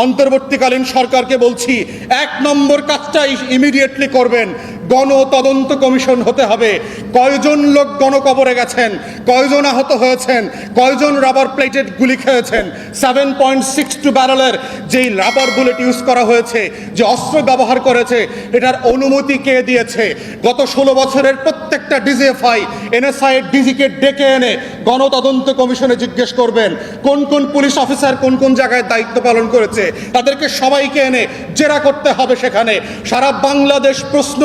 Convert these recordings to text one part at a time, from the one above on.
অন্তর্বর্তীকালীন সরকারকে বলছি, 1 নম্বর কাজটাই ইমিডিয়েটলি করবেন, গণ তদন্ত কমিশন হতে হবে। কয়জন লোক গণকবরে গেছেন, কয়জন আহত হয়েছেন, কয়জন রাবার প্লেটেড গুলি খেয়েছেন, 7.62 ব্যারেলের যেই রাবার বুলেট ইউজ করা হয়েছে, যে অস্ত্র ব্যবহার করেছে, এটার অনুমতি কে দিয়েছে? গত 16 বছরের প্রত্যেকটা ডিজিএফআই এনএসআই ডিজিকে ডেকে এনে গণতদন্ত কমিশনে জিজ্ঞেস করবেন কোন কোন পুলিশ অফিসার কোন কোন জায়গায় দায়িত্ব পালন করেছে। তাদেরকে সবাইকে এনে জেরা করতে হবে। সেখানে সারা বাংলাদেশ প্রশ্ন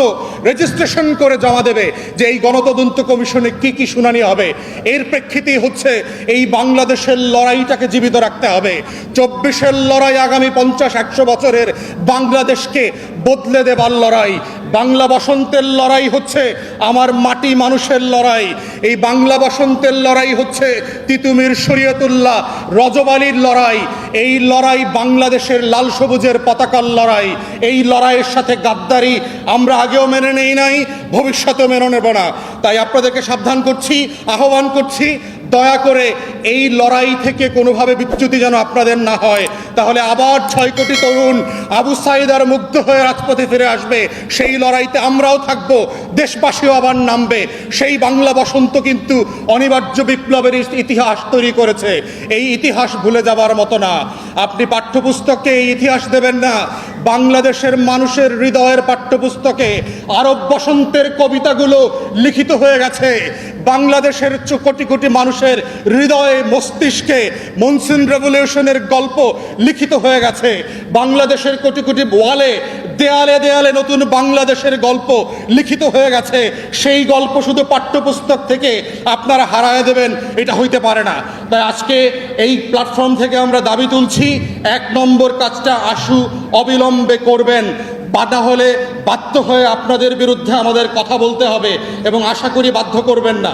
রেজিস্ট্রেশন করে জমা দেবে যে এই গণতদন্ত কমিশনে কি কি শুনানি হবে। এর প্রেক্ষিতেই হচ্ছে এই বাংলাদেশের লড়াইটাকে জীবিত রাখতে হবে। 24-এর লড়াই আগামী 50-100 বছরের বাংলাদেশকে বদলে দেবার লড়াই। বাংলা বসন্তের লড়াই হচ্ছে আমার মাটি মানুষের লড়াই। এই বাংলা বসন্তের লড়াই হচ্ছে তিতুমির শরীয়তুল্লাহ রজব আলীর লড়াই। এই লড়াই বাংলাদেশের লাল সবুজের পতাকার লড়াই। এই লড়াইয়ের সাথে গাদ্দারি আমরা আগেও মেনে নেই নাই, ভবিষ্যতেও মেনে নেব না। তাই আপনাদেরকে সাবধান করছি, আহ্বান করছি, দয়া করে এই লড়াই থেকে কোনোভাবে বিচ্যুতি যেন আপনাদের না হয়। তাহলে আবার 6 কোটি তরুণ আবু সাঈদার মুগ্ধ হয়ে রাজপথে ফিরে আসবে। সেই লড়াইতে আমরাও থাকবো, দেশবাসীও আবার নামবে। সেই বাংলা বসন্ত কিন্তু অনিবার্য বিপ্লবের ইতিহাস তৈরি করেছে। এই ইতিহাস ভুলে যাবার মতো না। আপনি পাঠ্যপুস্তকে এই ইতিহাস দেবেন না। বাংলাদেশের মানুষের হৃদয়ের পাঠ্যপুস্তকে আরব বসন্তের কবিতাগুলো লিখিত হয়ে গেছে। বাংলাদেশের কোটি কোটি মানুষের হৃদয়ে মস্তিষ্কে মনসুন রেভলিউশনের গল্প লিখিত হয়ে গেছে। বাংলাদেশের কোটি কোটি ওয়ালে দেয়ালে দেয়ালে নতুন বাংলাদেশের গল্প লিখিত হয়ে গেছে। সেই গল্প শুধু পাঠ্যপুস্তক থেকে আপনারা হারায় দেবেন, এটা হইতে পারে না। তাই আজকে এই প্ল্যাটফর্ম থেকে আমরা দাবি তুলছি, 1 নম্বর কাজটা আশু অবিলম্বে করবেন। বাধা হলে বাধ্য হয়ে আপনাদের বিরুদ্ধে আমাদের কথা বলতে হবে এবং আশা করি বাধ্য করবেন না।